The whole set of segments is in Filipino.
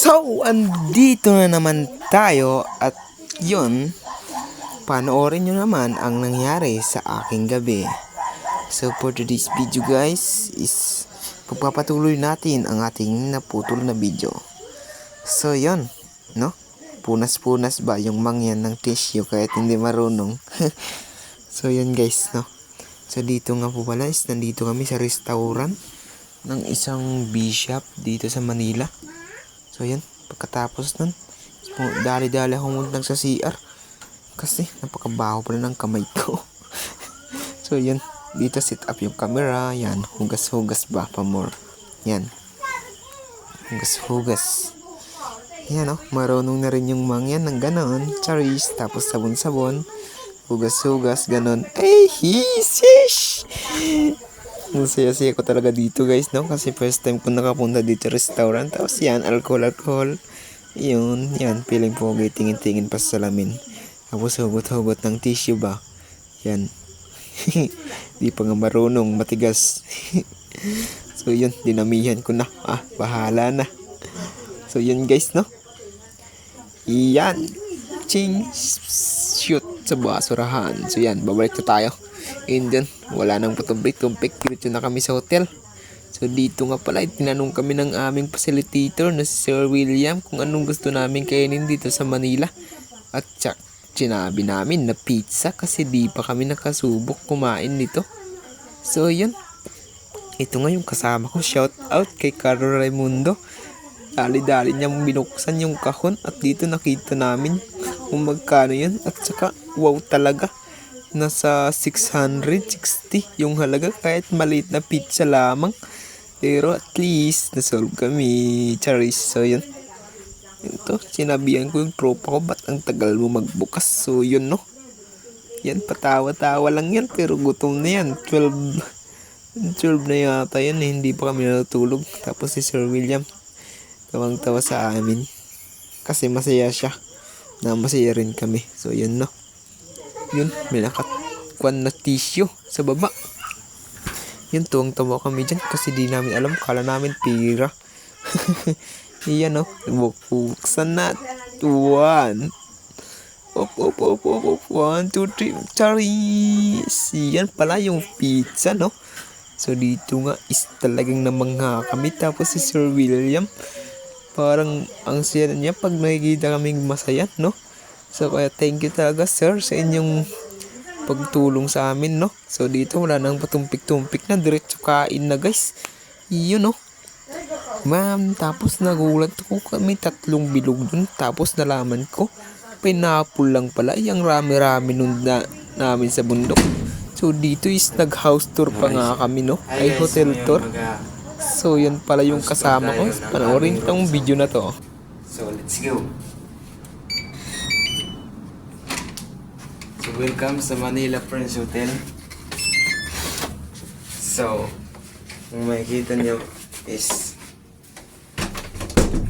So, andito na naman tayo at yun, panoorin nyo naman ang nangyari sa aking gabi. So, for today's video guys is pagpapatuloy natin ang ating naputol na video. So, yun, no? Punas-punas ba yung mangyan ng tissue kahit hindi marunong? So, yun guys, no? So, dito nga po pala is nandito kami sa restaurant ng isang bishop dito sa Manila. So, yan. Pagkatapos nun, dali-dali akong muntang sa CR. Kasi, napakabaho pala ng kamay ko. So, yan. Dito set up yung camera. Yan. Hugas-hugas ba pa more. Yan. Hugas-hugas. Yan, oh. Marunong na rin yung mangyan ng ganon. Charis. Tapos sabon-sabon. Hugas-hugas. Ganon. Ay, hisish! Ang saya-saya ko talaga dito guys, no? Kasi first time ko nakapunta dito restaurant. Tapos yan, alcohol. Yun, yan, feeling pogi, tingin-tingin pa sa salamin. Tapos hugot-hugot ng tissue ba? Yan. Di pa nga marunong, matigas. So yun, dinamihan ko na. Bahala na. So yun guys, no? Yan. Ching. Shoot sa basurahan. So yan, babalik na tayo. And then, wala nang patumpik-tumpik. Dito na kami sa hotel. So dito nga pala, tinanong kami ng aming facilitator na si Sir William kung anong gusto namin kainin dito sa Manila. At sinabi namin na pizza kasi di pa kami nakasubok kumain nito. So yun, ito nga yung kasama ko. Shout out kay Carlo Raimundo. Dali-dali niyang binuksan yung kahon at dito nakita namin kung magkano yun. At saka wow talaga, nasa 660 yung halaga kahit maliit na pizza lamang. Pero at least nasolve kami. Charis. So yun, ito, sinabihan ko yung tropa ko, ba't ang tagal mo magbukas? So yun, no? Yan, patawa-tawa lang yan, pero gutom na yan. 12 na yata yan, hindi pa kami natutulog. Tapos si Sir William tawang-tawa sa amin kasi masaya siya na masaya rin kami. So yun, no? Yun, may nakakwan na tissue sa baba. Yun, tuwang-tawa kami dyan kasi di namin alam, kala namin pira. Iyan, no? Buksan na. 1 op 1, 2, 3 charis. Yan pala yung pizza, no? So dito nga is talagang namangha kami. Tapos si Sir William, parang ang siya niya pag nakikita kaming masaya, no? So kaya thank you talaga sir sa inyong pagtulong sa amin, no? So dito wala nang patumpik-tumpik na, diretso kain na guys. Yun, no? Ma'am, tapos nagulat ko, kami 3 bilog dun. Tapos nalaman ko, pineapple lang pala. Yung rami-rami nun namin sa bundok. So dito is nag-house tour pa nga kami, no? Ay hotel tour. So yun pala yung kasama ko. Panoorin tong video na to. So let's go. So welcome sa Manila Prince Hotel. So kung makikita nyo is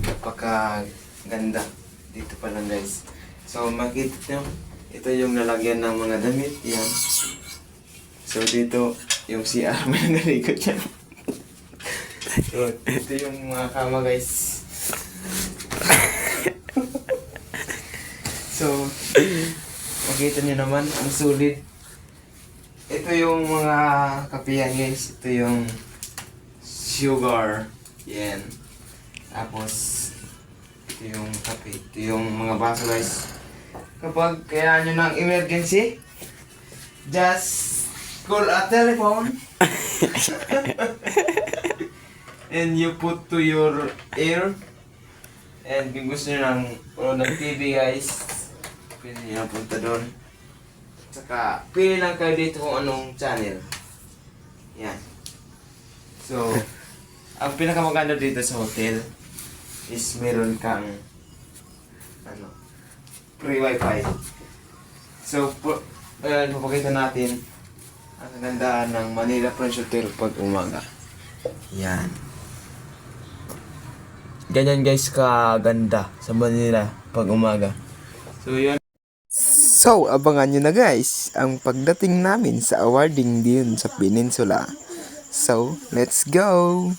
napakaganda dito pa lang guys. So makikita nyo, ito yung lalagyan ng mga damit. Yan. So dito yung CR, may naligo dyan. So ito yung mga kama guys. So makita nyo naman ang sulit. Ito yung mga kapihan guys. Ito yung sugar. Yan. Tapos ito yung kape. Ito yung mga baso guys. Kapag kaya nyo ng emergency, just call a telephone. And you put to your ear. And kung gusto nyo ng TV guys, pwede nyo punta doon. Saka pili lang kayo dito kung anong channel. Yan. So ang pinakamaganda dito sa hotel is meron kang free wifi. So papakita natin ang kagandahan ng Manila Prince Hotel pag umaga. Yan. Ganyan guys kaganda sa Manila pag umaga. So yun. So, abangan nyo na guys ang pagdating namin sa awarding din sa Peninsula. So, let's go!